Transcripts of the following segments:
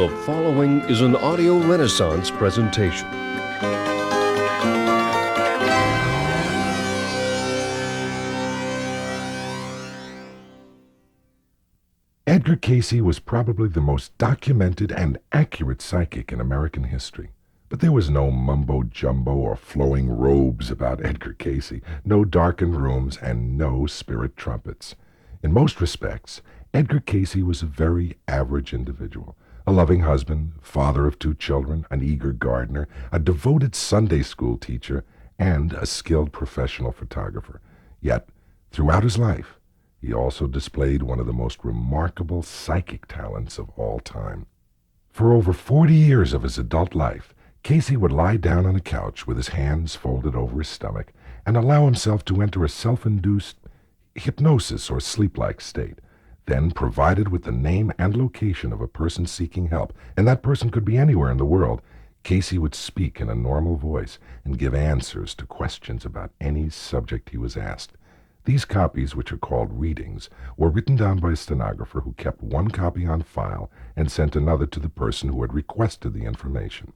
The following is an audio renaissance presentation. Edgar Cayce was probably the most documented and accurate psychic in American history. But there was no mumbo-jumbo or flowing robes about Edgar Cayce, no darkened rooms, and no spirit trumpets. In most respects, Edgar Cayce was a very average individual. A loving husband, father of 2 children, an eager gardener, a devoted Sunday school teacher, and a skilled professional photographer. Yet, throughout his life, he also displayed one of the most remarkable psychic talents of all time. For over 40 years of his adult life, Cayce would lie down on a couch with his hands folded over his stomach and allow himself to enter a self-induced hypnosis or sleep-like state. Then, provided with the name and location of a person seeking help, and that person could be anywhere in the world, Cayce would speak in a normal voice and give answers to questions about any subject he was asked. These copies, which are called readings, were written down by a stenographer who kept one copy on file and sent another to the person who had requested the information.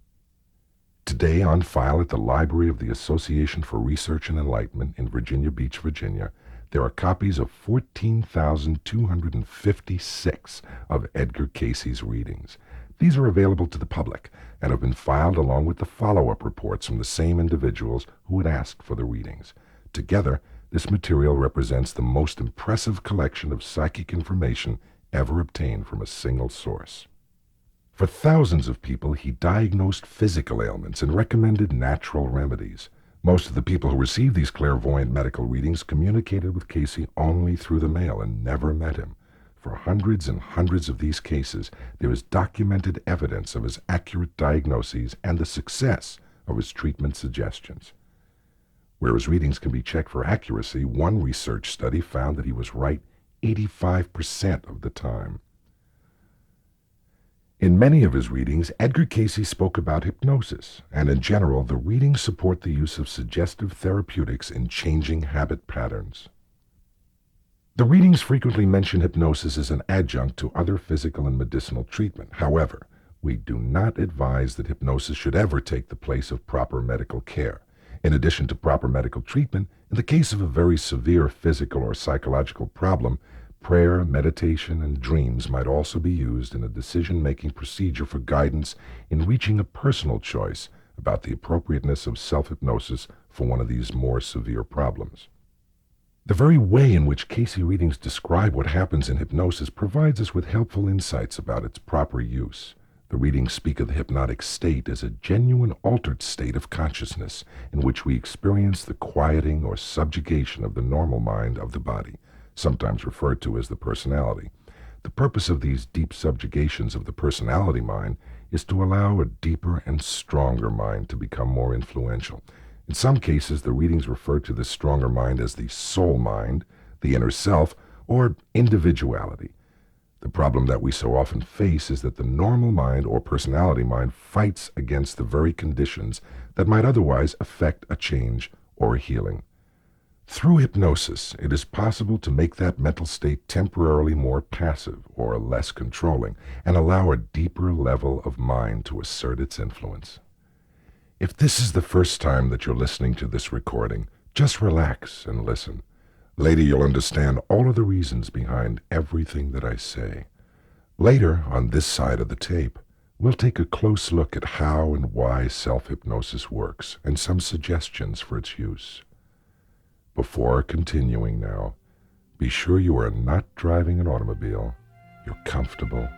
Today, on file at the Library of the Association for Research and Enlightenment in Virginia Beach, Virginia, there are copies of 14,256 of Edgar Cayce's readings. These are available to the public and have been filed along with the follow-up reports from the same individuals who had asked for the readings. Together, this material represents the most impressive collection of psychic information ever obtained from a single source. For thousands of people, he diagnosed physical ailments and recommended natural remedies. Most of the people who received these clairvoyant medical readings communicated with Cayce only through the mail and never met him. For hundreds and hundreds of these cases, there is documented evidence of his accurate diagnoses and the success of his treatment suggestions. Where his readings can be checked for accuracy, one research study found that he was right 85% of the time. In many of his readings, Edgar Cayce spoke about hypnosis, and in general, the readings support the use of suggestive therapeutics in changing habit patterns. The readings frequently mention hypnosis as an adjunct to other physical and medicinal treatment. However, we do not advise that hypnosis should ever take the place of proper medical care. In addition to proper medical treatment, in the case of a very severe physical or psychological problem, prayer, meditation, and dreams might also be used in a decision-making procedure for guidance in reaching a personal choice about the appropriateness of self-hypnosis for one of these more severe problems. The very way in which Cayce readings describe what happens in hypnosis provides us with helpful insights about its proper use. The readings speak of the hypnotic state as a genuine altered state of consciousness in which we experience the quieting or subjugation of the normal mind of the body, sometimes referred to as the personality. The purpose of these deep subjugations of the personality mind is to allow a deeper and stronger mind to become more influential. In some cases, the readings refer to this stronger mind as the soul mind, the inner self, or individuality. The problem that we so often face is that the normal mind or personality mind fights against the very conditions that might otherwise affect a change or a healing. Through hypnosis, it is possible to make that mental state temporarily more passive or less controlling and allow a deeper level of mind to assert its influence. If this is the first time that you're listening to this recording, just relax and listen. Later, you'll understand all of the reasons behind everything that I say. Later, on this side of the tape, we'll take a close look at how and why self-hypnosis works and some suggestions for its use. Before continuing now, be sure you are not driving an automobile, you're comfortable,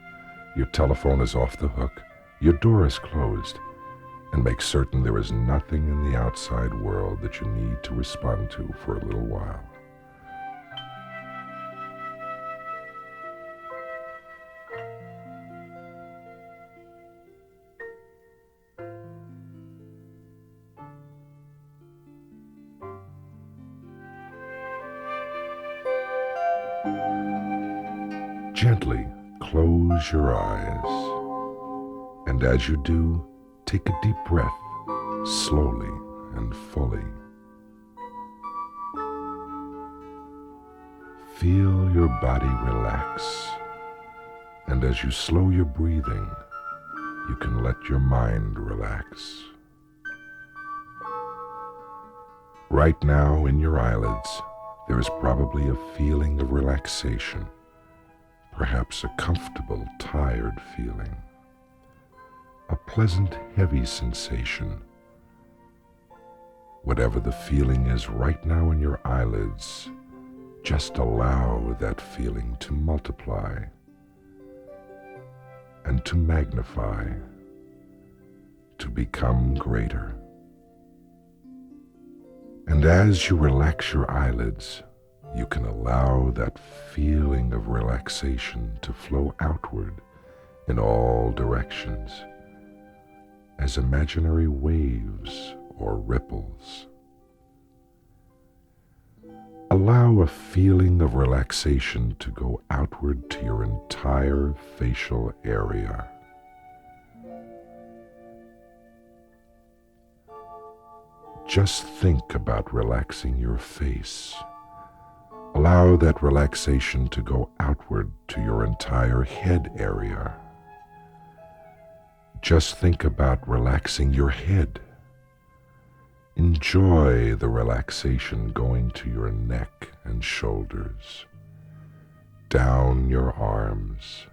your telephone is off the hook, your door is closed, and make certain there is nothing in the outside world that you need to respond to for a little while. Gently close your eyes, and as you do, take a deep breath, slowly and fully. Feel your body relax, and as you slow your breathing, you can let your mind relax. Right now in your eyelids, there is probably a feeling of relaxation, perhaps a comfortable, tired feeling, a pleasant, heavy sensation. Whatever the feeling is right now in your eyelids, just allow that feeling to multiply and to magnify, to become greater. And as you relax your eyelids, you can allow that feeling of relaxation to flow outward in all directions as imaginary waves or ripples. Allow a feeling of relaxation to go outward to your entire facial area. Just think about relaxing your face. Allow that relaxation to go outward to your entire head area. Just think about relaxing your head. Enjoy the relaxation going to your neck and shoulders, down your arms,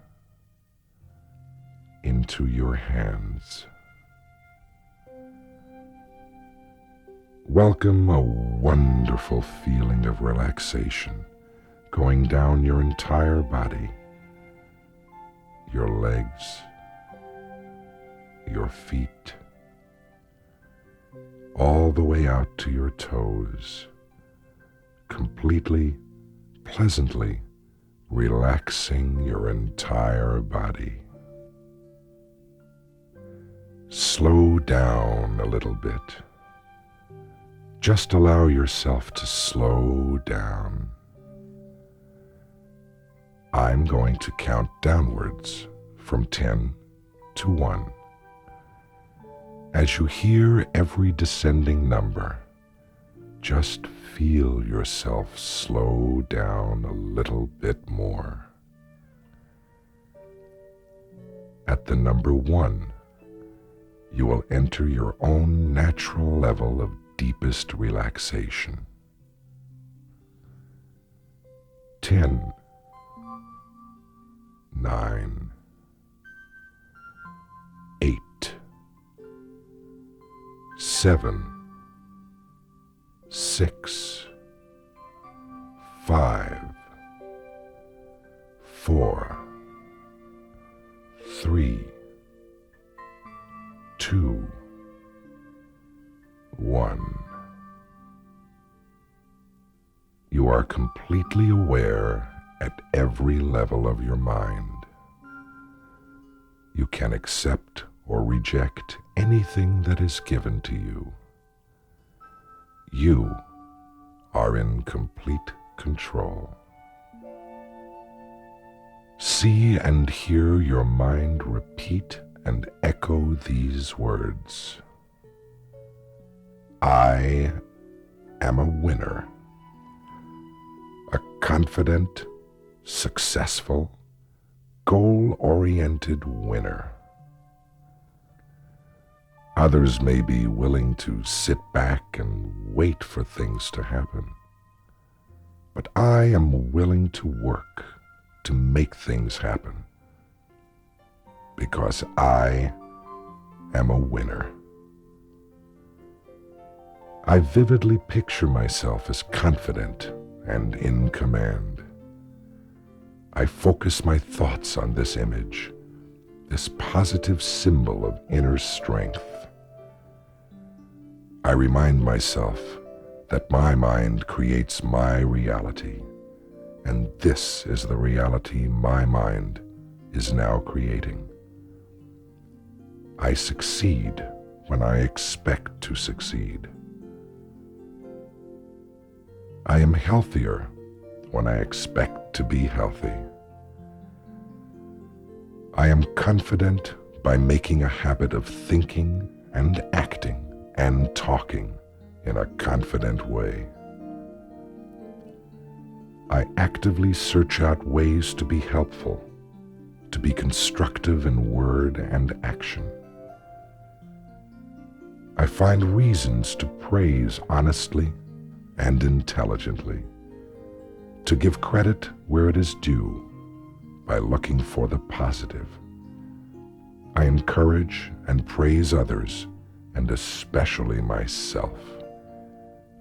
into your hands. Welcome a wonderful feeling of relaxation going down your entire body, your legs, your feet, all the way out to your toes, completely, pleasantly relaxing your entire body. Slow down a little bit. Just allow yourself to slow down. I'm going to count downwards from 10 to 1. As you hear every descending number, just feel yourself slow down a little bit more. At the number 1, you will enter your own natural level of deepest relaxation. 10, 9, 8, 7, 6, 5, 4, 3, 2, 1. You are completely aware at every level of your mind. You can accept or reject anything that is given to you. You are in complete control. See and hear your mind repeat and echo these words. I am a winner, a confident, successful, goal-oriented winner. Others may be willing to sit back and wait for things to happen, but I am willing to work to make things happen because I am a winner. I vividly picture myself as confident and in command. I focus my thoughts on this image, this positive symbol of inner strength. I remind myself that my mind creates my reality, and this is the reality my mind is now creating. I succeed when I expect to succeed. I am healthier when I expect to be healthy. I am confident by making a habit of thinking and acting and talking in a confident way. I actively search out ways to be helpful, to be constructive in word and action. I find reasons to praise honestly and intelligently, to give credit where it is due by looking for the positive. I encourage and praise others, and especially myself.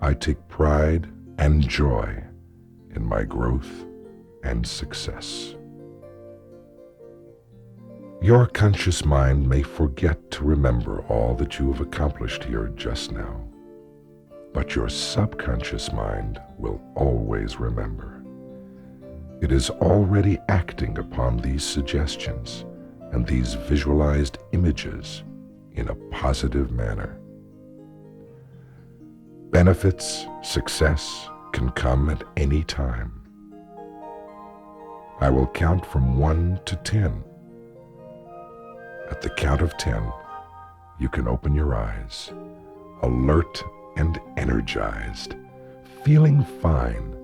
I take pride and joy in my growth and success. Your conscious mind may forget to remember all that you have accomplished here just now, but your subconscious mind will always remember. It is already acting upon these suggestions and these visualized images in a positive manner. Benefits, success can come at any time. I will count from 1 to 10. At the count of 10, you can open your eyes, alert and energized, feeling fine,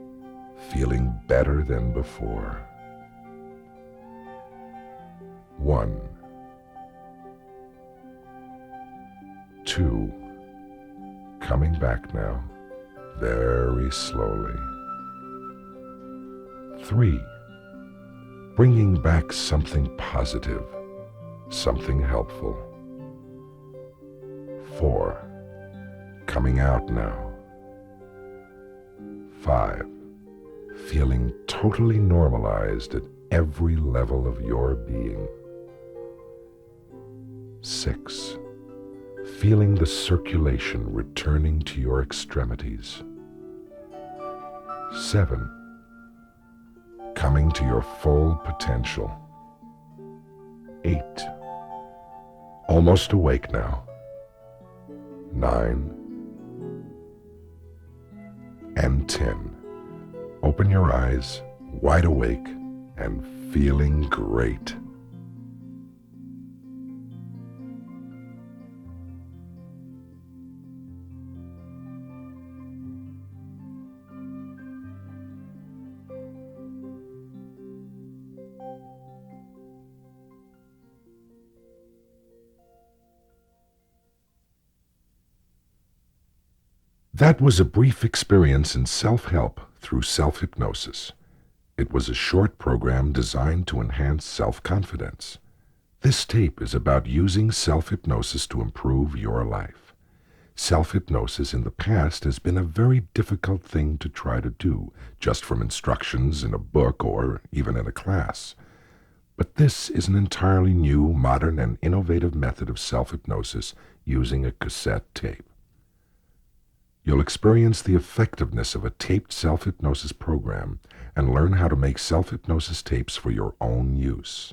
feeling better than before. 1, 2, coming back now, very slowly. 3, bringing back something positive, something helpful. 4, coming out now. 5, feeling totally normalized at every level of your being. 6, feeling the circulation returning to your extremities. 7, coming to your full potential. 8, almost awake now. 9, and 10. Open your eyes, wide awake and feeling great. That was a brief experience in self-help through self-hypnosis. It was a short program designed to enhance self-confidence. This tape is about using self-hypnosis to improve your life. Self-hypnosis in the past has been a very difficult thing to try to do, just from instructions in a book or even in a class. But this is an entirely new, modern, and innovative method of self-hypnosis using a cassette tape. You'll experience the effectiveness of a taped self-hypnosis program and learn how to make self-hypnosis tapes for your own use.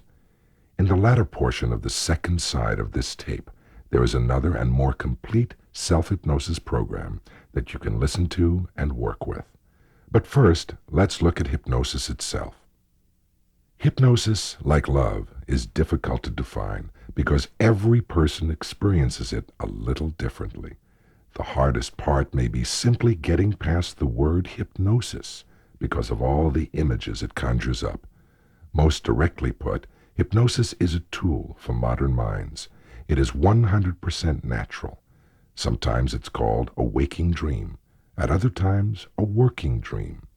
In the latter portion of the second side of this tape, there is another and more complete self-hypnosis program that you can listen to and work with. But first, let's look at hypnosis itself. Hypnosis, like love, is difficult to define because every person experiences it a little differently. The hardest part may be simply getting past the word hypnosis because of all the images it conjures up. Most directly put, hypnosis is a tool for modern minds. It is 100% natural. Sometimes it's called a waking dream, at other times a working dream.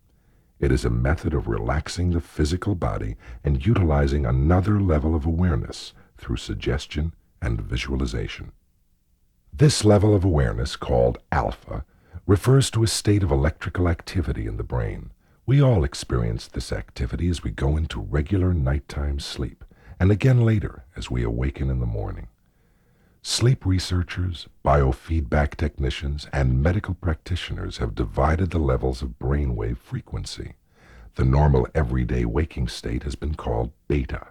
It is a method of relaxing the physical body and utilizing another level of awareness through suggestion and visualization. This level of awareness, called alpha, refers to a state of electrical activity in the brain. We all experience this activity as we go into regular nighttime sleep, and again later as we awaken in the morning. Sleep researchers, biofeedback technicians, and medical practitioners have divided the levels of brainwave frequency. The normal everyday waking state has been called beta.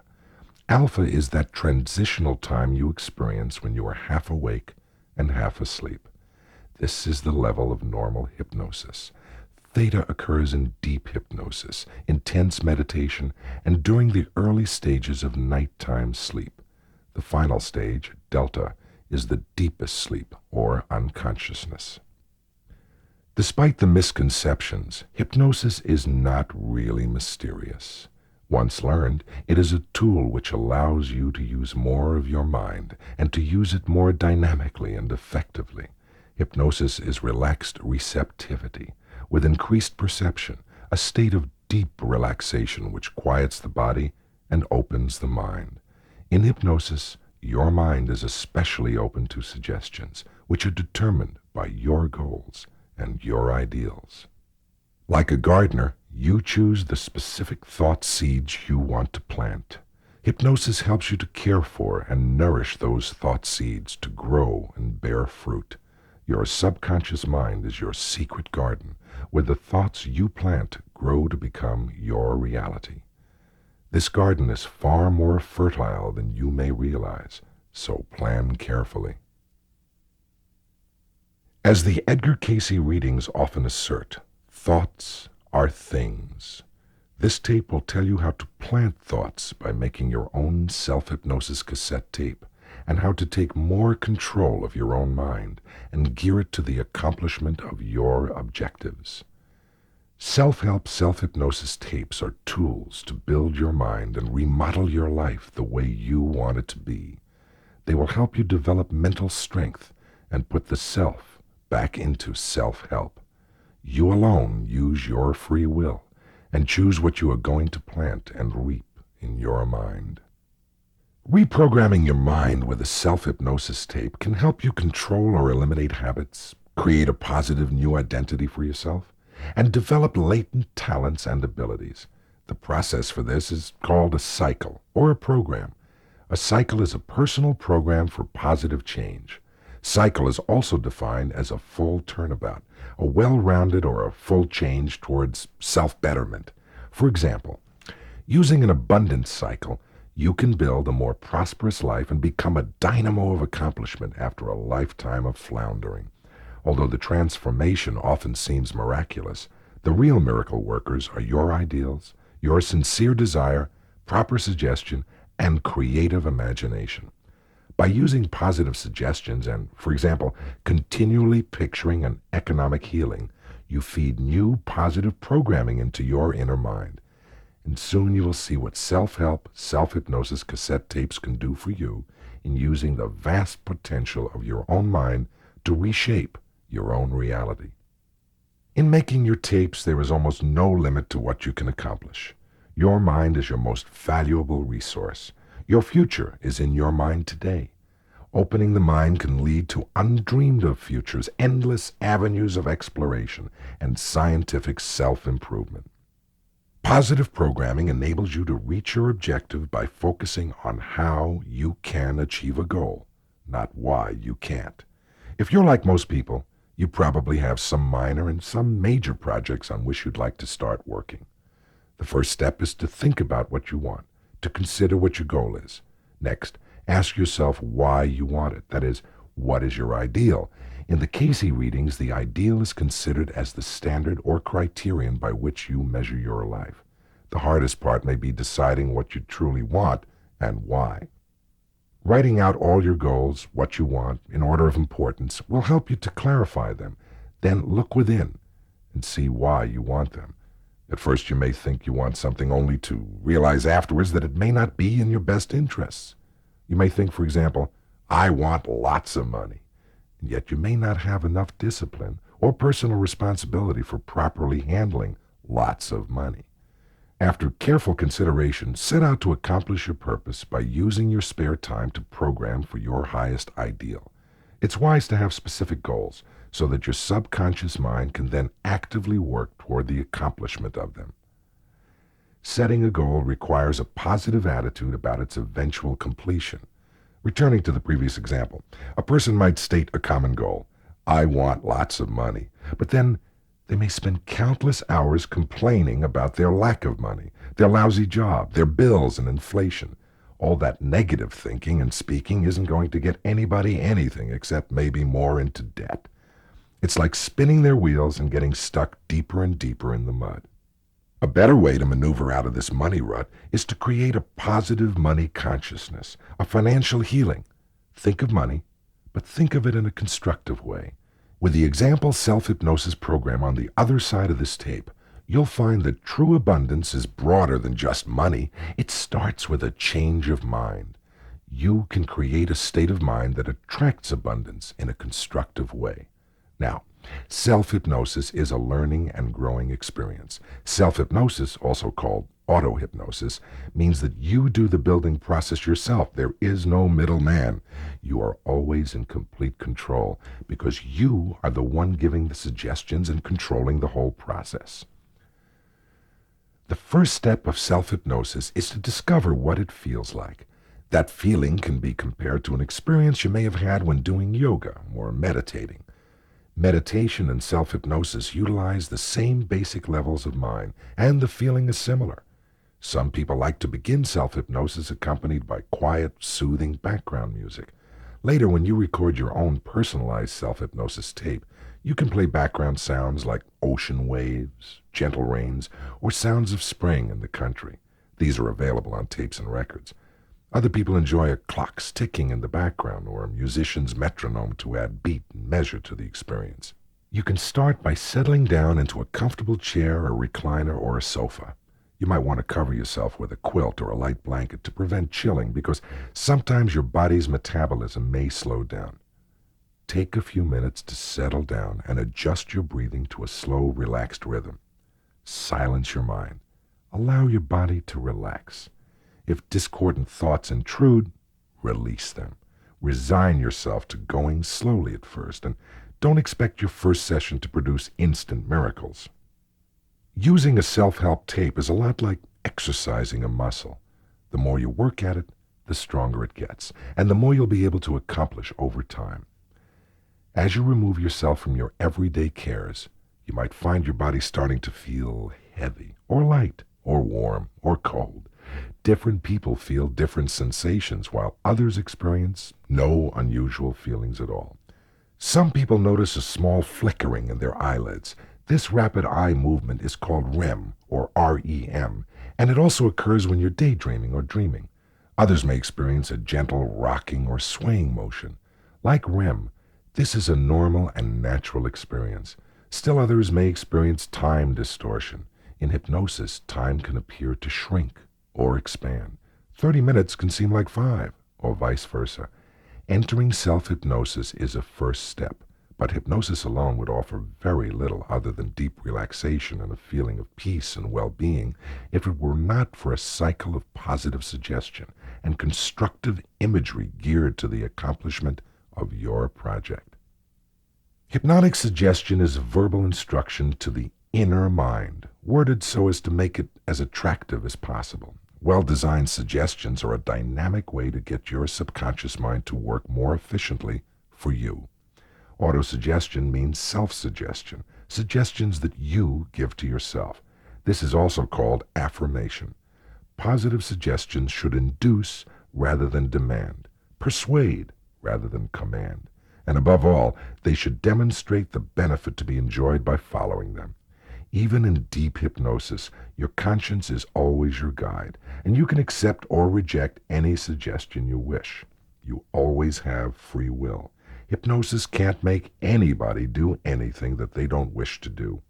Alpha is that transitional time you experience when you are half awake and half asleep. This is the level of normal hypnosis. Theta occurs in deep hypnosis, intense meditation, and during the early stages of nighttime sleep. The final stage, delta, is the deepest sleep or unconsciousness. Despite the misconceptions, hypnosis is not really mysterious. Once learned, it is a tool which allows you to use more of your mind and to use it more dynamically and effectively. Hypnosis is relaxed receptivity with increased perception, a state of deep relaxation which quiets the body and opens the mind. In hypnosis, your mind is especially open to suggestions which are determined by your goals and your ideals. Like a gardener, you choose the specific thought seeds you want to plant. Hypnosis helps you to care for and nourish those thought seeds to grow and bear fruit. Your subconscious mind is your secret garden, where the thoughts you plant grow to become your reality. This garden is far more fertile than you may realize, so plan carefully. As the Edgar Cayce readings often assert, thoughts are things. This tape will tell you how to plant thoughts by making your own self-hypnosis cassette tape, and how to take more control of your own mind and gear it to the accomplishment of your objectives. Self-help self-hypnosis tapes are tools to build your mind and remodel your life the way you want it to be. They will help you develop mental strength and put the self back into self-help. You alone use your free will and choose what you are going to plant and reap in your mind. Reprogramming your mind with a self-hypnosis tape can help you control or eliminate habits, create a positive new identity for yourself, and develop latent talents and abilities. The process for this is called a cycle or a program. A cycle is a personal program for positive change. Cycle is also defined as a full turnabout, a well-rounded or a full change towards self-betterment. For example, using an abundance cycle, you can build a more prosperous life and become a dynamo of accomplishment after a lifetime of floundering. Although the transformation often seems miraculous, the real miracle workers are your ideals, your sincere desire, proper suggestion, and creative imagination. By using positive suggestions and, for example, continually picturing an economic healing, you feed new positive programming into your inner mind. And soon you will see what self-help, self-hypnosis cassette tapes can do for you in using the vast potential of your own mind to reshape your own reality. In making your tapes, there is almost no limit to what you can accomplish. Your mind is your most valuable resource. Your future is in your mind today. Opening the mind can lead to undreamed of futures, endless avenues of exploration, and scientific self-improvement. Positive programming enables you to reach your objective by focusing on how you can achieve a goal, not why you can't. If you're like most people, you probably have some minor and some major projects on which you'd like to start working. The first step is to think about what you want, to consider what your goal is. Next, ask yourself why you want it. That is, what is your ideal? In the Cayce readings, the ideal is considered as the standard or criterion by which you measure your life. The hardest part may be deciding what you truly want and why. Writing out all your goals, what you want, in order of importance, will help you to clarify them. Then look within and see why you want them. At first you may think you want something only to realize afterwards that it may not be in your best interests. You may think, for example, I want lots of money, and yet you may not have enough discipline or personal responsibility for properly handling lots of money. After careful consideration, set out to accomplish your purpose by using your spare time to program for your highest ideal. It's wise to have specific goals so that your subconscious mind can then actively work toward the accomplishment of them. Setting a goal requires a positive attitude about its eventual completion. Returning to the previous example, a person might state a common goal, I want lots of money, but then they may spend countless hours complaining about their lack of money, their lousy job, their bills, and inflation. All that negative thinking and speaking isn't going to get anybody anything except maybe more into debt. It's like spinning their wheels and getting stuck deeper and deeper in the mud. A better way to maneuver out of this money rut is to create a positive money consciousness, a financial healing. Think of money, but think of it in a constructive way. With the example self-hypnosis program on the other side of this tape, you'll find that true abundance is broader than just money. It starts with a change of mind. You can create a state of mind that attracts abundance in a constructive way. Now, self-hypnosis is a learning and growing experience. Self-hypnosis, also called auto-hypnosis, means that you do the building process yourself. There is no middleman. You are always in complete control because you are the one giving the suggestions and controlling the whole process. The first step of self-hypnosis is to discover what it feels like. That feeling can be compared to an experience you may have had when doing yoga or meditating. Meditation and self-hypnosis utilize the same basic levels of mind, and the feeling is similar. Some people like to begin self-hypnosis accompanied by quiet, soothing background music. Later, when you record your own personalized self-hypnosis tape, you can play background sounds like ocean waves, gentle rains, or sounds of spring in the country. These are available on tapes and records. Other people enjoy a clock's ticking in the background or a musician's metronome to add beat and measure to the experience. You can start by settling down into a comfortable chair, a recliner, or a sofa. You might want to cover yourself with a quilt or a light blanket to prevent chilling because sometimes your body's metabolism may slow down. Take a few minutes to settle down and adjust your breathing to a slow, relaxed rhythm. Silence your mind. Allow your body to relax. If discordant thoughts intrude, release them. Resign yourself to going slowly at first, and don't expect your first session to produce instant miracles. Using a self-help tape is a lot like exercising a muscle. The more you work at it, the stronger it gets, and the more you'll be able to accomplish over time. As you remove yourself from your everyday cares, you might find your body starting to feel heavy, or light, or warm, or cold. Different people feel different sensations, while others experience no unusual feelings at all. Some people notice a small flickering in their eyelids. This rapid eye movement is called REM, or REM, and it also occurs when you're daydreaming or dreaming. Others may experience a gentle rocking or swaying motion. Like REM, this is a normal and natural experience. Still others may experience time distortion. In hypnosis, time can appear to shrink or expand. 30 minutes can seem like 5, or vice versa. Entering self-hypnosis is a first step, but hypnosis alone would offer very little other than deep relaxation and a feeling of peace and well-being if it were not for a cycle of positive suggestion and constructive imagery geared to the accomplishment of your project. Hypnotic suggestion is verbal instruction to the inner mind, worded so as to make it as attractive as possible. Well-designed suggestions are a dynamic way to get your subconscious mind to work more efficiently for you. Autosuggestion means self-suggestion, suggestions that you give to yourself. This is also called affirmation. Positive suggestions should induce rather than demand, persuade rather than command, and above all, they should demonstrate the benefit to be enjoyed by following them. Even in deep hypnosis, your conscience is always your guide, and you can accept or reject any suggestion you wish. You always have free will. Hypnosis can't make anybody do anything that they don't wish to do.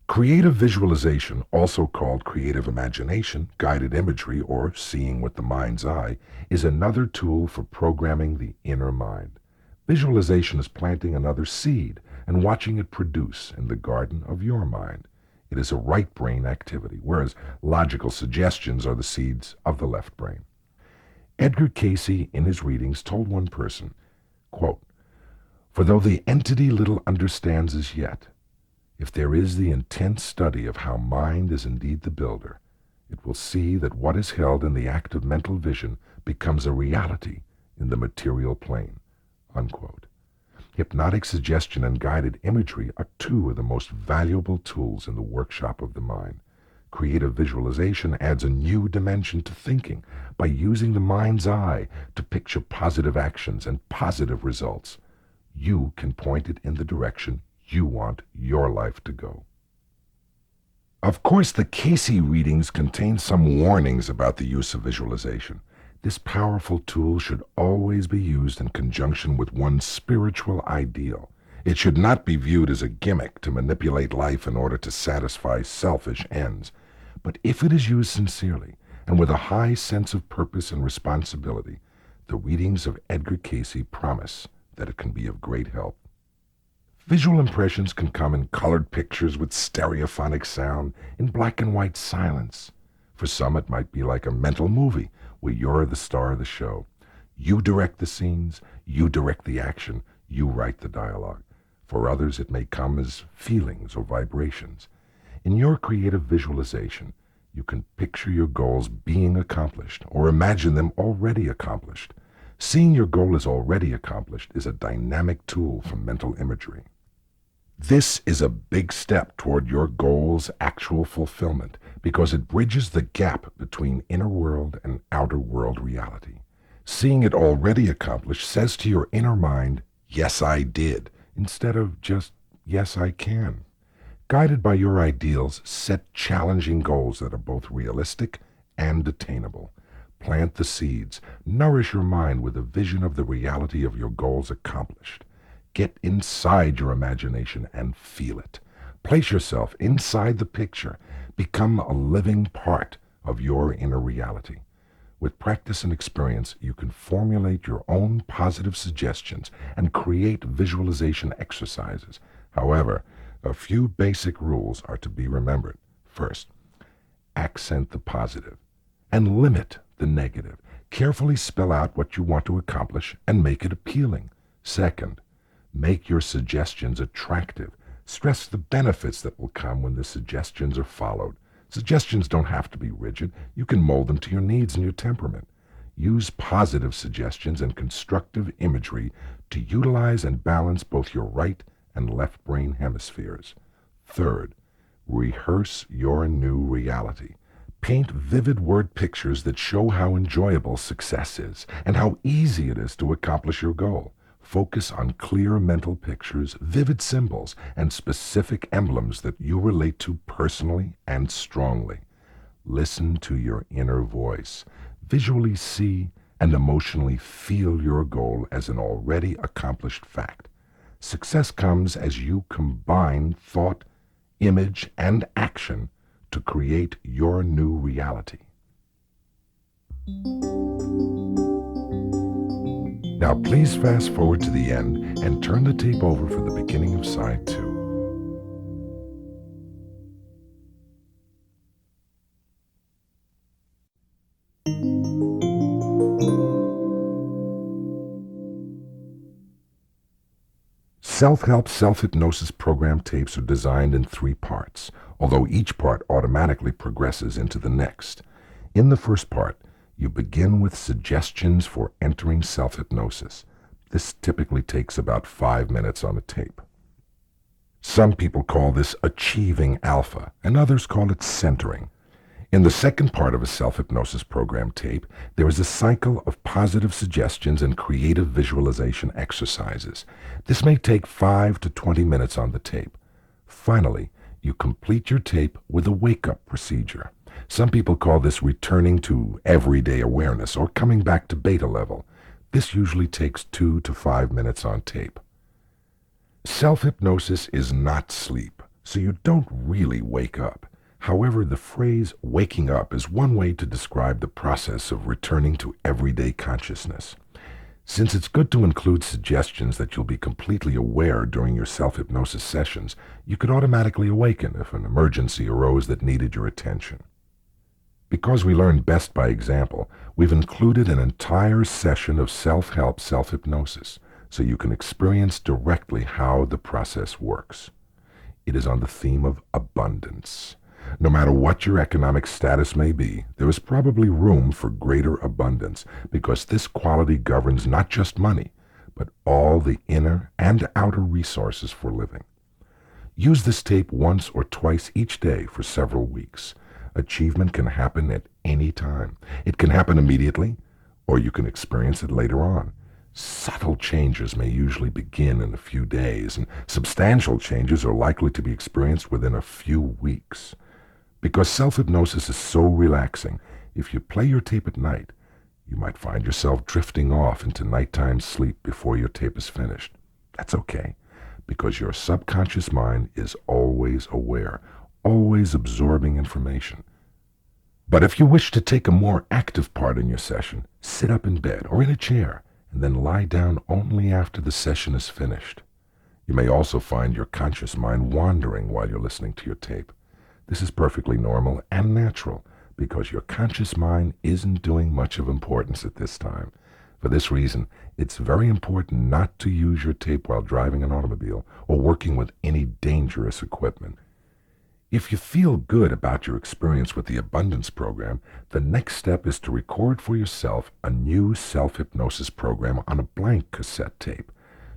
Creative visualization, also called creative imagination, guided imagery, or seeing with the mind's eye, is another tool for programming the inner mind. Visualization is planting another seed and watching it produce in the garden of your mind. It is a right brain activity, whereas logical suggestions are the seeds of the left brain. Edgar Cayce, in his readings, told one person, quote, "For though the entity little understands as yet, if there is the intense study of how mind is indeed the builder, it will see that what is held in the act of mental vision becomes a reality in the material plane." Unquote. Hypnotic suggestion and guided imagery are two of the most valuable tools in the workshop of the mind. Creative visualization adds a new dimension to thinking by using the mind's eye to picture positive actions and positive results. You can point it in the direction you want your life to go. Of course, the Cayce readings contain some warnings about the use of visualization. This powerful tool should always be used in conjunction with one's spiritual ideal. It should not be viewed as a gimmick to manipulate life in order to satisfy selfish ends. But if it is used sincerely and with a high sense of purpose and responsibility, the readings of Edgar Cayce promise that it can be of great help. Visual impressions can come in colored pictures with stereophonic sound, in black and white silence. For some, it might be like a mental movie where you're the star of the show. You direct the scenes, you direct the action, you write the dialogue. For others, it may come as feelings or vibrations. In your creative visualization, you can picture your goals being accomplished or imagine them already accomplished. Seeing your goal as already accomplished is a dynamic tool for mental imagery. This is a big step toward your goal's actual fulfillment because it bridges the gap between inner world and outer world reality. Seeing it already accomplished says to your inner mind, "Yes, I did," instead of just, "Yes, I can." Guided by your ideals, set challenging goals that are both realistic and attainable. Plant the seeds. Nourish your mind with a vision of the reality of your goals accomplished. Get inside your imagination and feel it. Place yourself inside the picture. Become a living part of your inner reality. With practice and experience, you can formulate your own positive suggestions and create visualization exercises. However, a few basic rules are to be remembered. First, accent the positive and limit the negative. Carefully spell out what you want to accomplish and make it appealing. Second, make your suggestions attractive. Stress the benefits that will come when the suggestions are followed. Suggestions don't have to be rigid. You can mold them to your needs and your temperament. Use positive suggestions and constructive imagery to utilize and balance both your right and left brain hemispheres. Third, rehearse your new reality. Paint vivid word pictures that show how enjoyable success is and how easy it is to accomplish your goal. Focus on clear mental pictures, vivid symbols, and specific emblems that you relate to personally and strongly. Listen to your inner voice. Visually see and emotionally feel your goal as an already accomplished fact. Success comes as you combine thought, image, and action to create your new reality. Now please fast forward to the end and turn the tape over for the beginning of side 2. Self-help self-hypnosis program tapes are designed in 3 parts, although each part automatically progresses into the next. In the first part, you begin with suggestions for entering self-hypnosis. This typically takes about 5 minutes on a tape. Some people call this achieving alpha, and others call it centering. In the second part of a self-hypnosis program tape, there is a cycle of positive suggestions and creative visualization exercises. This may take 5 to 20 minutes on the tape. Finally, you complete your tape with a wake-up procedure. Some people call this returning to everyday awareness or coming back to beta level. This usually takes 2 to 5 minutes on tape. Self-hypnosis is not sleep, so you don't really wake up. However, the phrase waking up is one way to describe the process of returning to everyday consciousness. Since it's good to include suggestions that you'll be completely aware during your self-hypnosis sessions, you could automatically awaken if an emergency arose that needed your attention. Because we learn best by example, we've included an entire session of self-help self-hypnosis so you can experience directly how the process works. It is on the theme of abundance. No matter what your economic status may be, there is probably room for greater abundance because this quality governs not just money, but all the inner and outer resources for living. Use this tape once or twice each day for several weeks. Achievement can happen at any time. It can happen immediately, or you can experience it later on. Subtle changes may usually begin in a few days, and substantial changes are likely to be experienced within a few weeks. Because self-hypnosis is so relaxing, if you play your tape at night, you might find yourself drifting off into nighttime sleep before your tape is finished. That's okay. because your subconscious mind is always aware, always absorbing information. But if you wish to take a more active part in your session, sit up in bed or in a chair and then lie down only after the session is finished. You may also find your conscious mind wandering while you're listening to your tape. This is perfectly normal and natural because your conscious mind isn't doing much of importance at this time. For this reason, it's very important not to use your tape while driving an automobile or working with any dangerous equipment. If you feel good about your experience with the Abundance Program, the next step is to record for yourself a new self-hypnosis program on a blank cassette tape.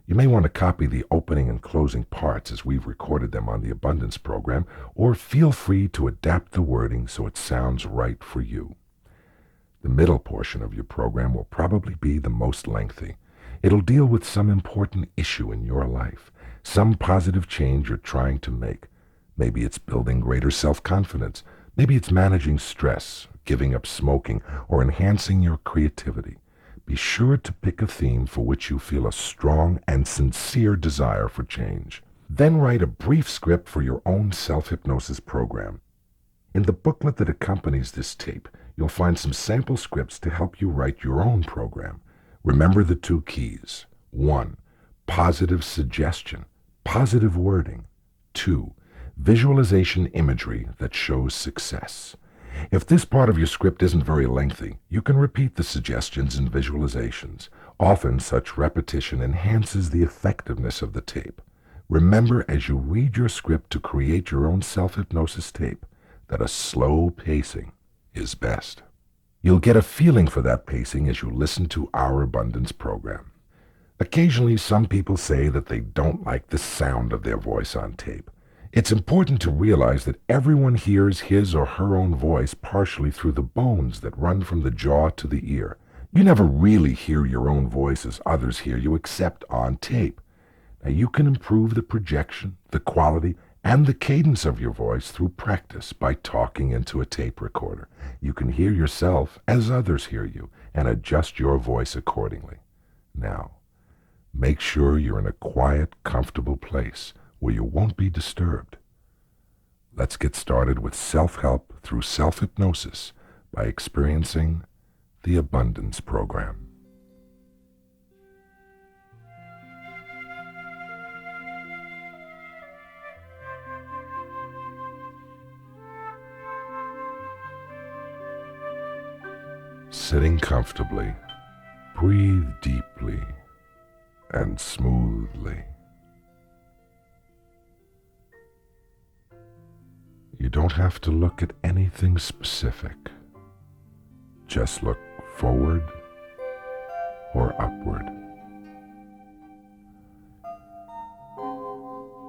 You may want to copy the opening and closing parts as we've recorded them on the Abundance Program, or feel free to adapt the wording so it sounds right for you. The middle portion of your program will probably be the most lengthy. It'll deal with some important issue in your life, some positive change you're trying to make. Maybe it's building greater self-confidence. Maybe it's managing stress, giving up smoking, or enhancing your creativity. Be sure to pick a theme for which you feel a strong and sincere desire for change. Then write a brief script for your own self-hypnosis program. In the booklet that accompanies this tape, you'll find some sample scripts to help you write your own program. Remember the 2 keys. 1. Positive suggestion, positive wording. 2. Visualization imagery that shows success. If this part of your script isn't very lengthy, you can repeat the suggestions and visualizations. Often such repetition enhances the effectiveness of the tape. Remember as you read your script to create your own self-hypnosis tape that a slow pacing is best. You'll get a feeling for that pacing as you listen to our Abundance Program. Occasionally, some people say that they don't like the sound of their voice on tape. It's important to realize that everyone hears his or her own voice partially through the bones that run from the jaw to the ear. You never really hear your own voice as others hear you except on tape. Now you can improve the projection, the quality, and the cadence of your voice through practice by talking into a tape recorder. You can hear yourself as others hear you and adjust your voice accordingly. Now, make sure you're in a quiet, comfortable place where you won't be disturbed. Let's get started with self-help through self-hypnosis by experiencing the Abundance Program. Sitting comfortably, breathe deeply and smoothly. You don't have to look at anything specific. Just look forward or upward.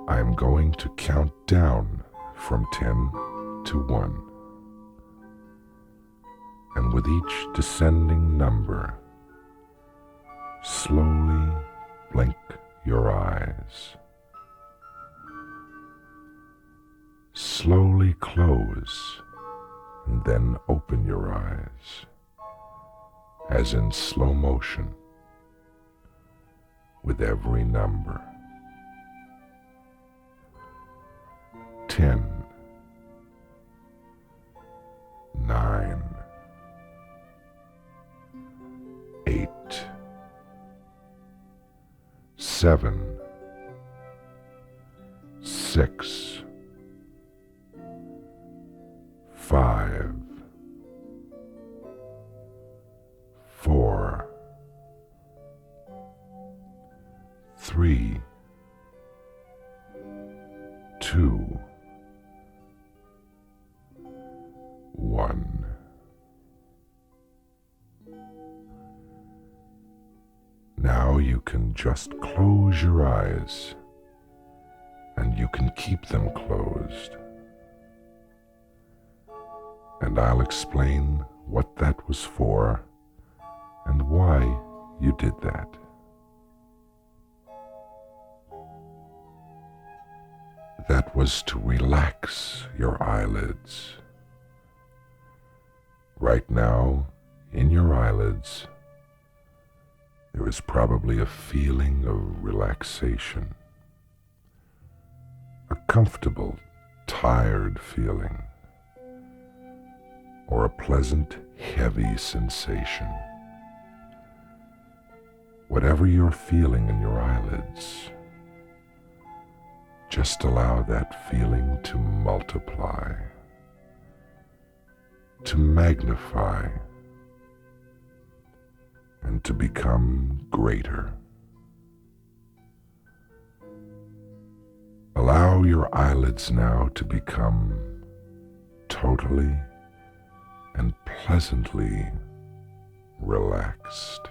I am going to count down from 10 to 1. And with each descending number, slowly blink your eyes. Slowly close and then open your eyes, as in slow motion, with every number. 10, 9, 8, 7, 6, 5, 4, 3, 2, 1. Now you can just close your eyes, and you can keep them closed. And I'll explain what that was for and why you did that. That was to relax your eyelids. Right now, in your eyelids, there is probably a feeling of relaxation. comfortable, tired feeling, or a pleasant, heavy sensation. Whatever you're feeling in your eyelids, just allow that feeling to multiply, to magnify, and to become greater. Allow your eyelids now to become totally and pleasantly relaxed.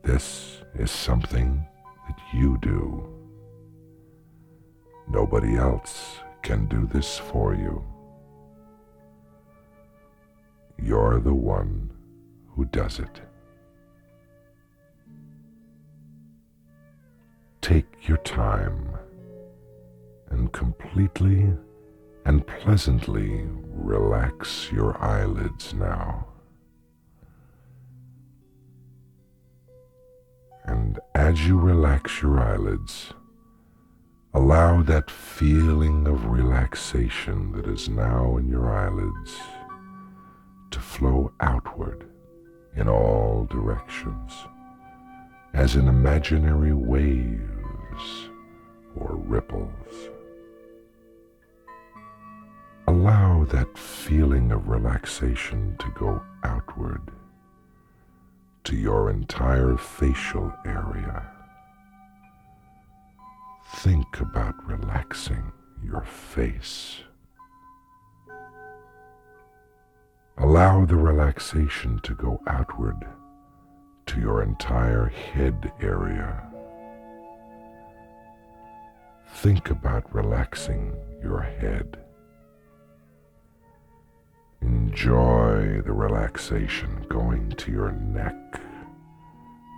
This is something that you do. Nobody else can do this for you. You're the one who does it. Take your time and completely and pleasantly relax your eyelids now. And as you relax your eyelids, allow that feeling of relaxation that is now in your eyelids to flow outward in all directions, as in imaginary waves or ripples. Allow that feeling of relaxation to go outward to your entire facial area. Think about relaxing your face. Allow the relaxation to go outward to your entire head area. Think about relaxing your head. Enjoy the relaxation going to your neck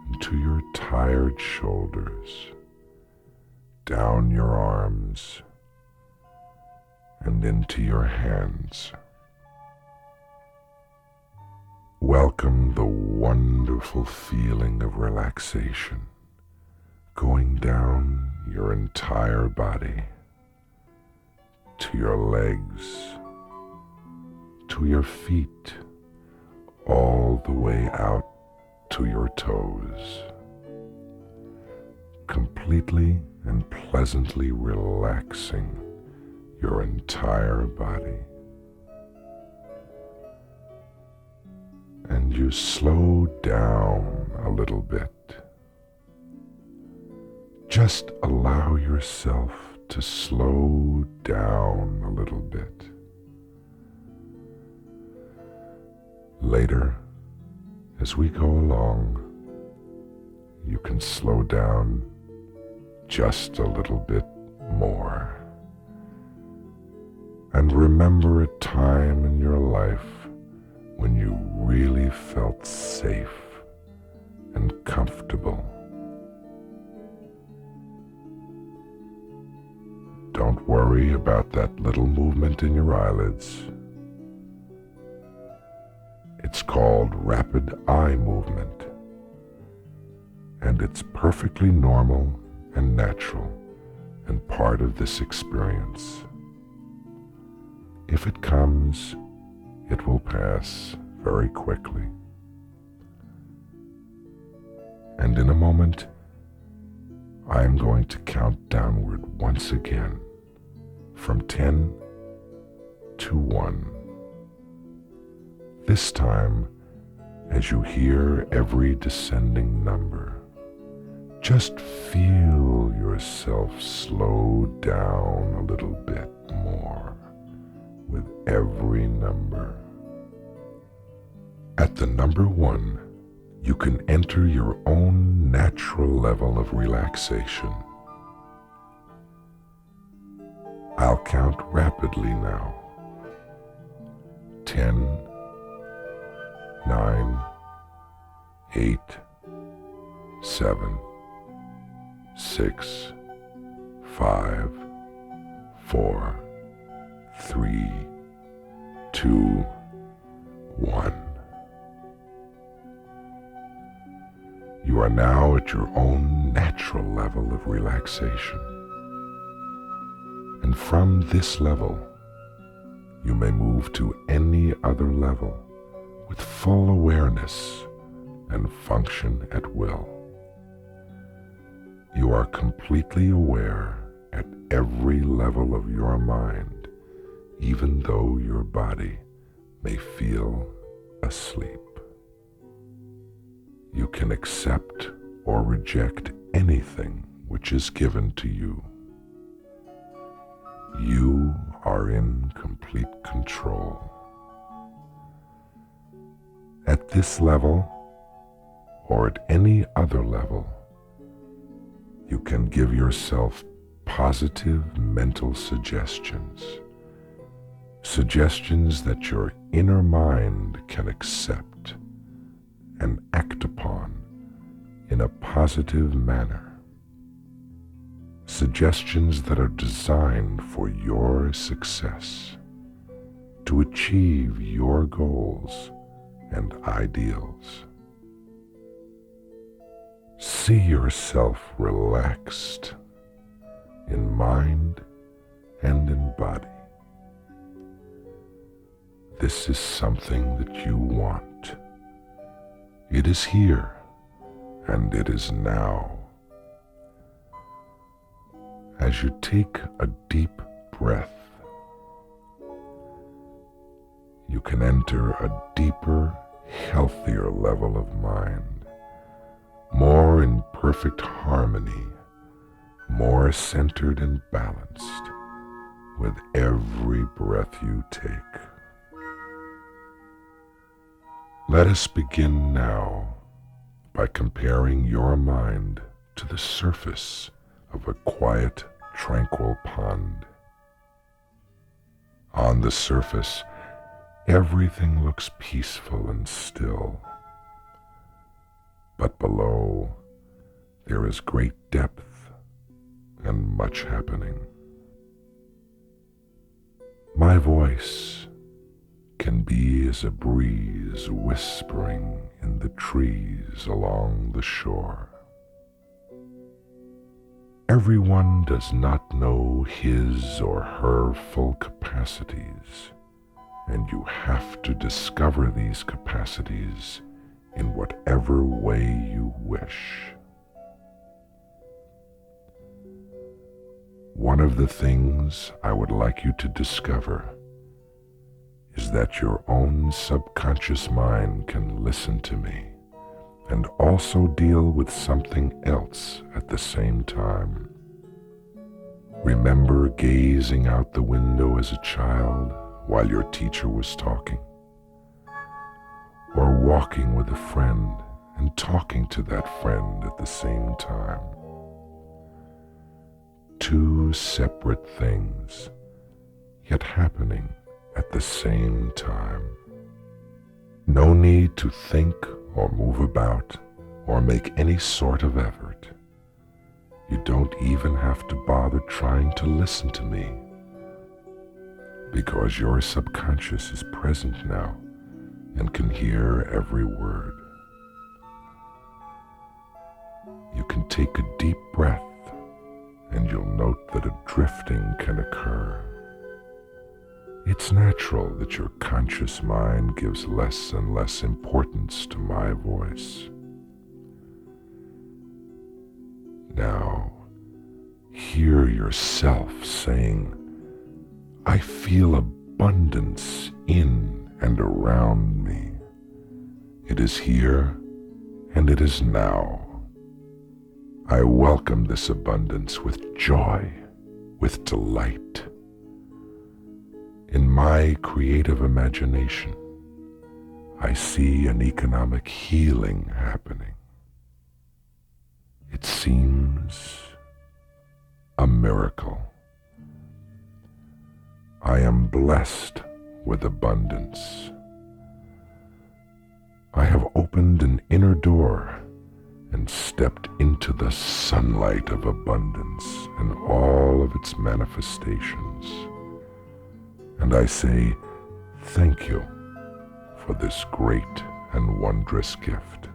and to your tired shoulders, down your arms and into your hands. Welcome the wonderful feeling of relaxation going down your entire body, to your legs, to your feet, all the way out to your toes, completely and pleasantly relaxing your entire body. And you slow down a little bit. Just allow yourself to slow down a little bit. Later, as we go along, you can slow down just a little bit more. And remember a time in your life when you really felt safe and comfortable. Don't worry about that little movement in your eyelids. It's called rapid eye movement, and it's perfectly normal and natural and part of this experience. If it comes, it will pass very quickly. And in a moment, I am going to count downward once again from 10 to 1. This time, as you hear every descending number, just feel yourself slow down a little bit more with every number. At the number 1, you can enter your own natural level of relaxation. I'll count rapidly now. 10, 9, 8, 7, 6, 5, 4, 3, 2, 1. You are now at your own natural level of relaxation. And from this level, you may move to any other level with full awareness and function at will. You are completely aware at every level of your mind, even though your body may feel asleep. You can accept or reject anything which is given to you. You are in complete control. At this level, or at any other level, you can give yourself positive mental suggestions, suggestions that your inner mind can accept and act upon in a positive manner. Suggestions that are designed for your success, to achieve your goals and ideals. See yourself relaxed in mind and in body. This is something that you want. It is here and it is now. As you take a deep breath, you can enter a deeper, healthier level of mind, more in perfect harmony, more centered and balanced with every breath you take. Let us begin now by comparing your mind to the surface of a quiet, tranquil pond. On the surface, everything looks peaceful and still. But below, there is great depth and much happening. My voice can be as a breeze whispering in the trees along the shore. Everyone does not know his or her full capacities, and you have to discover these capacities in whatever way you wish. One of the things I would like you to discover is that your own subconscious mind can listen to me and also deal with something else at the same time. Remember gazing out the window as a child while your teacher was talking? Or walking with a friend and talking to that friend at the same time? Two separate things, yet happening at the same time. No need to think or move about or make any sort of effort. You don't even have to bother trying to listen to me, because your subconscious is present now and can hear every word. You can take a deep breath and you'll note that a drifting can occur. It's natural that your conscious mind gives less and less importance to my voice. Now, hear yourself saying, I feel abundance in and around me. It is here and it is now. I welcome this abundance with joy, with delight. In my creative imagination, I see an economic healing happening. It seems a miracle. I am blessed with abundance. I have opened an inner door and stepped into the sunlight of abundance and all of its manifestations. And I say, thank you for this great and wondrous gift.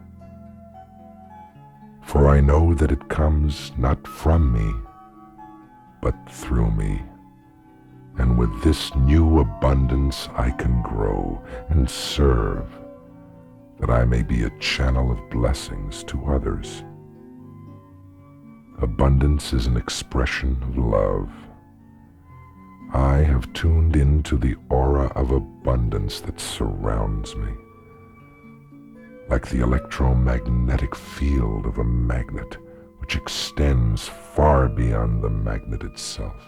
For I know that it comes not from me, but through me then with this new abundance I can grow and serve, that I may be a channel of blessings to others. Abundance is an expression of love. I have tuned into the aura of abundance that surrounds me, like the electromagnetic field of a magnet, which extends far beyond the magnet itself.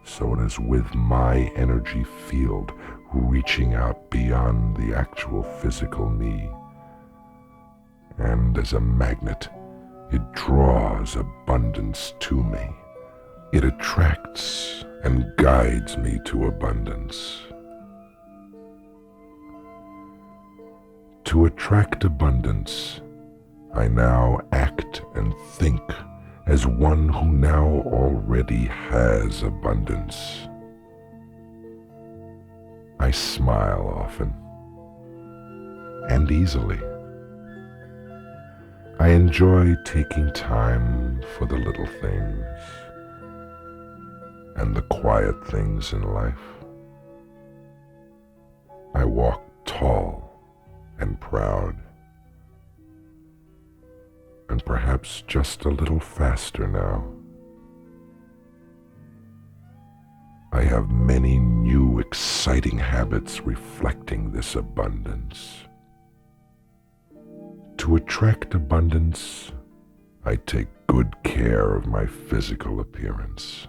So it is with my energy field reaching out beyond the actual physical me. And as a magnet, it draws abundance to me. It attracts and guides me to abundance. To attract abundance, I now act and think as one who now already has abundance. I smile often and easily. I enjoy taking time for the little things and the quiet things in life. I walk tall and proud, and perhaps just a little faster now. I have many new exciting habits reflecting this abundance. To attract abundance, I take good care of my physical appearance.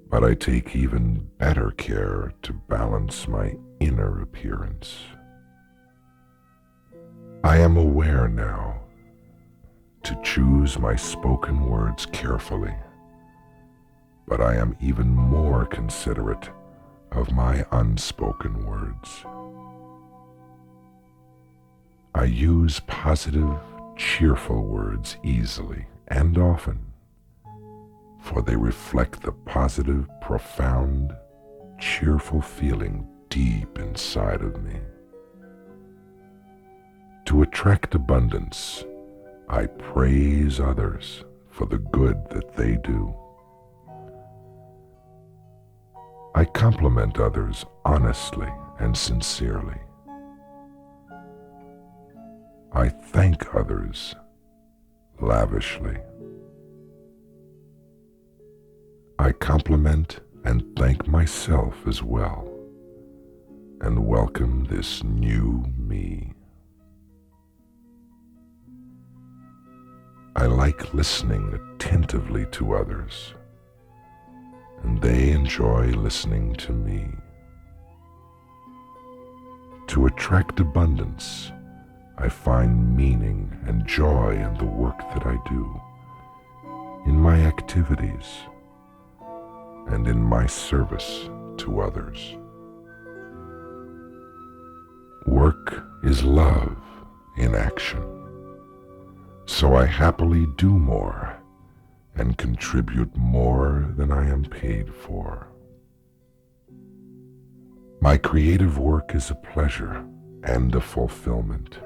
But I take even better care to balance my inner appearance. I am aware now to choose my spoken words carefully, but I am even more considerate of my unspoken words. I use positive, cheerful words easily and often, for they reflect the positive, profound, cheerful feeling deep inside of me. To attract abundance, I praise others for the good that they do. I compliment others honestly and sincerely. I thank others lavishly. I compliment and thank myself as well, and welcome this new me. I like listening attentively to others, and they enjoy listening to me. To attract abundance, I find meaning and joy in the work that I do, in my activities, and in my service to others. Work is love in action, so I happily do more and contribute more than I am paid for. My creative work is a pleasure and a fulfillment.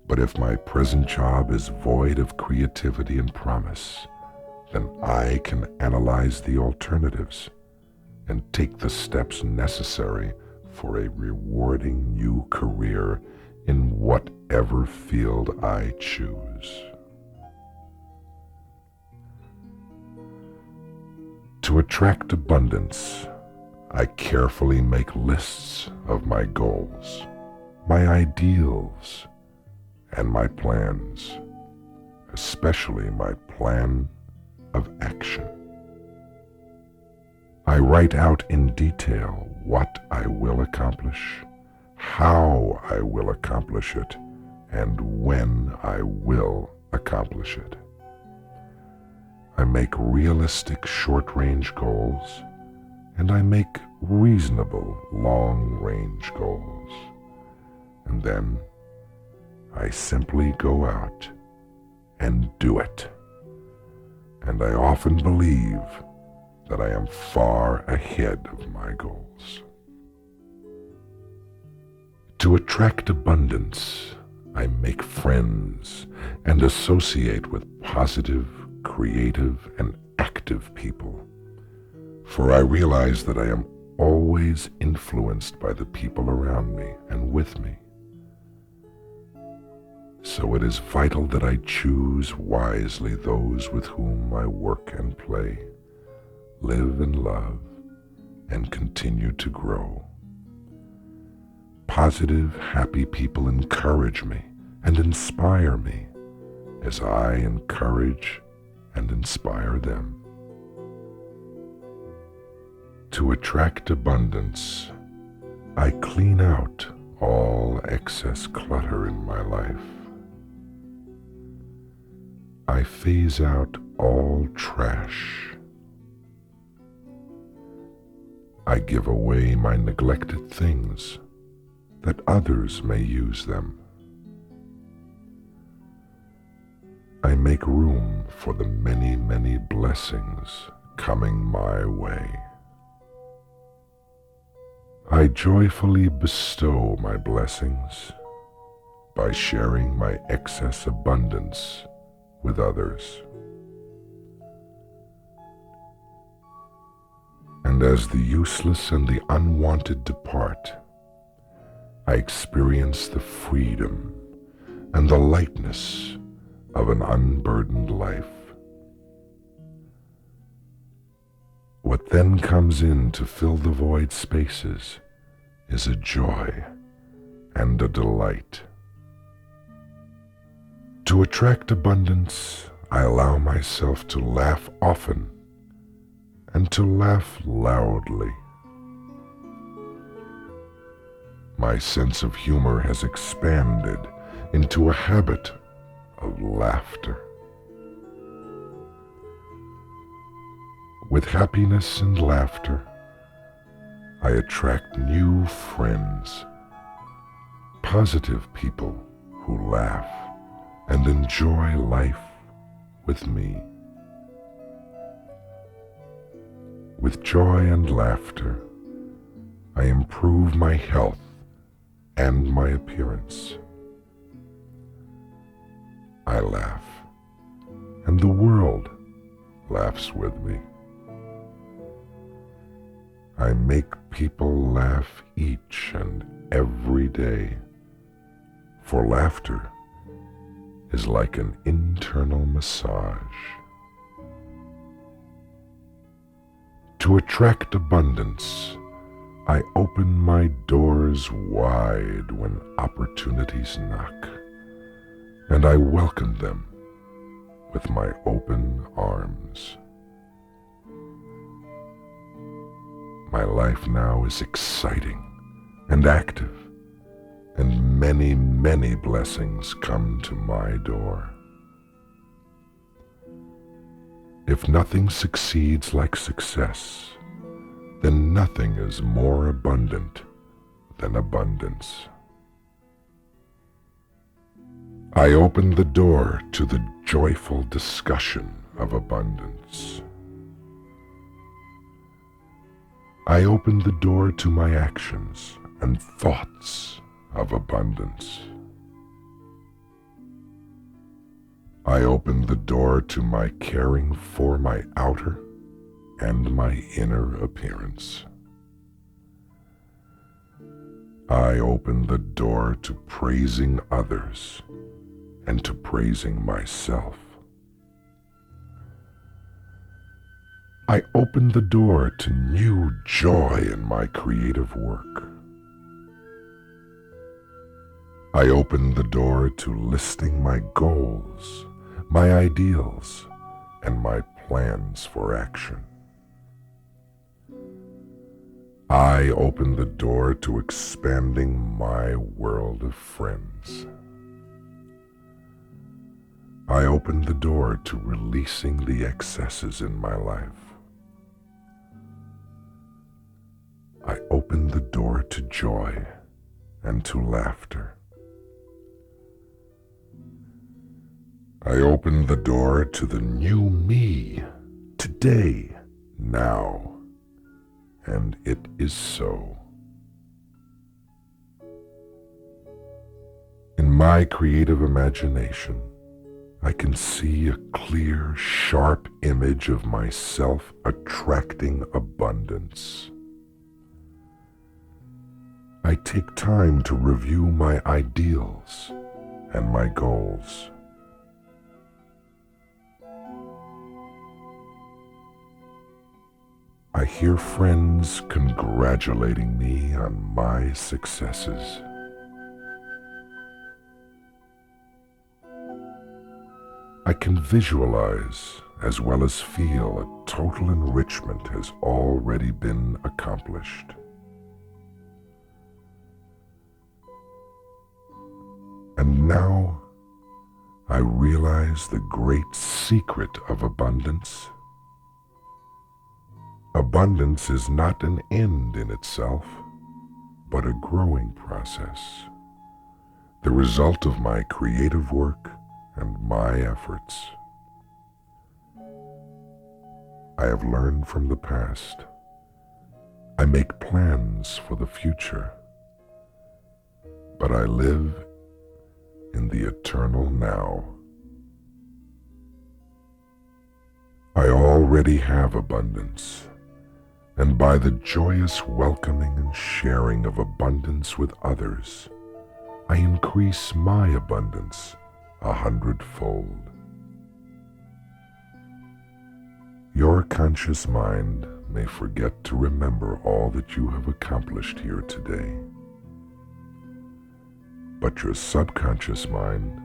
But if my present job is void of creativity and promise, then I can analyze the alternatives and take the steps necessary for a rewarding new career in whatever field I choose. To attract abundance, I carefully make lists of my goals, my ideals, and my plans, especially my plan of action. I write out in detail what I will accomplish, how I will accomplish it, and when I will accomplish it. I make realistic short-range goals, and I make reasonable long-range goals. And then I simply go out and do it. And I often believe that I am far ahead of my goals. To attract abundance, I make friends and associate with positive, creative, and active people for I realize that I am always influenced by the people around me and with me. So it is vital that I choose wisely those with whom I work and play, live and love, and continue to grow. Positive, happy people encourage me and inspire me as I encourage and inspire them. To attract abundance, I clean out all excess clutter in my life. I phase out all trash. I give away my neglected things that others may use them. I make room for the many, many blessings coming my way. I joyfully bestow my blessings by sharing my excess abundance with others. And as the useless and the unwanted depart, I experience the freedom and the lightness of an unburdened life. What then comes in to fill the void spaces is a joy and a delight. To attract abundance, I allow myself to laugh often and to laugh loudly. My sense of humor has expanded into a habit of laughter. With happiness and laughter, I attract new friends, positive people who laugh and enjoy life with me. With joy and laughter, I improve my health and my appearance. I laugh, and the world laughs with me. I make people laugh each and every day, for laughter is like an internal massage. To attract abundance, I open my doors wide when opportunities knock, and I welcome them with my open arms. My life now is exciting and active, and many, many blessings come to my door. If nothing succeeds like success, then nothing is more abundant than abundance. I open the door to the joyful discussion of abundance. I open the door to my actions and thoughts of abundance. I open the door to my caring for my outer and my inner appearance. I open the door to praising others and to praising myself. I open the door to new joy in my creative work. I open the door to listing my goals, my ideals, and my plans for action. I open the door to expanding my world of friends. I open the door to releasing the excesses in my life. I open the door to joy and to laughter. I open the door to the new me, today, now, and it is so. In my creative imagination, I can see a clear, sharp image of myself attracting abundance. I take time to review my ideals and my goals. I hear friends congratulating me on my successes. I can visualize as well as feel a total enrichment has already been accomplished. And now I realize the great secret of abundance. Abundance is not an end in itself, but a growing process, the result of my creative work and my efforts. I have learned from the past. I make plans for the future, but I live in the eternal now. I already have abundance, and by the joyous welcoming and sharing of abundance with others, I increase my abundance 100-fold. Your conscious mind may forget to remember all that you have accomplished here today, but your subconscious mind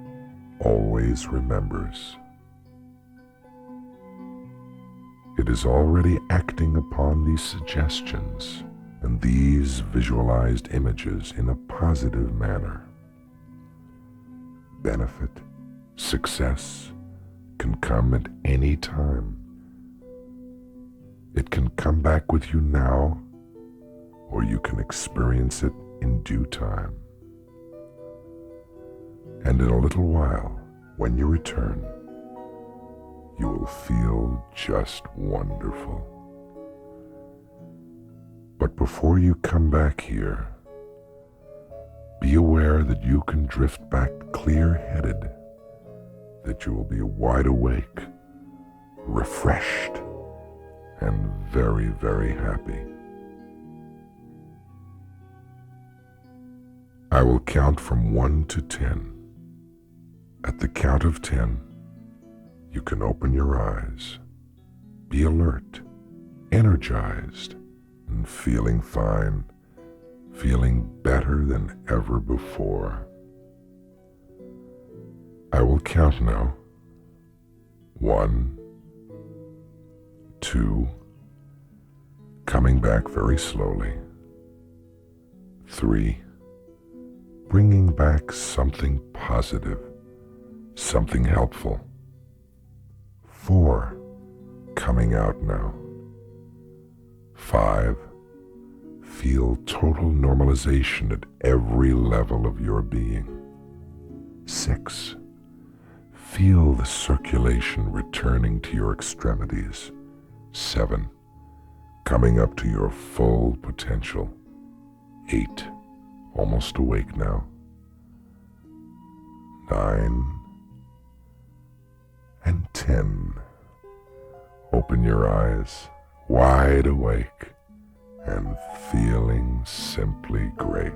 always remembers. It is already acting upon these suggestions and these visualized images in a positive manner. Benefit, success can come at any time. It can come back with you now, or you can experience it in due time. And in a little while, when you return, you will feel just wonderful. But before you come back here, be aware that you can drift back clear-headed, that you will be wide awake, refreshed, and very, very happy. I will count from 1 to 10. At the count of 10, you can open your eyes, be alert, energized, and feeling fine, feeling better than ever before. I will count now. 1, 2, coming back very slowly. 3, bringing back something positive, something helpful. 4, coming out now. 5, feel total normalization at every level of your being. 6, feel the circulation returning to your extremities. 7, coming up to your full potential. 8, almost awake now. 9, and 10. Open your eyes, wide awake, and feeling simply great.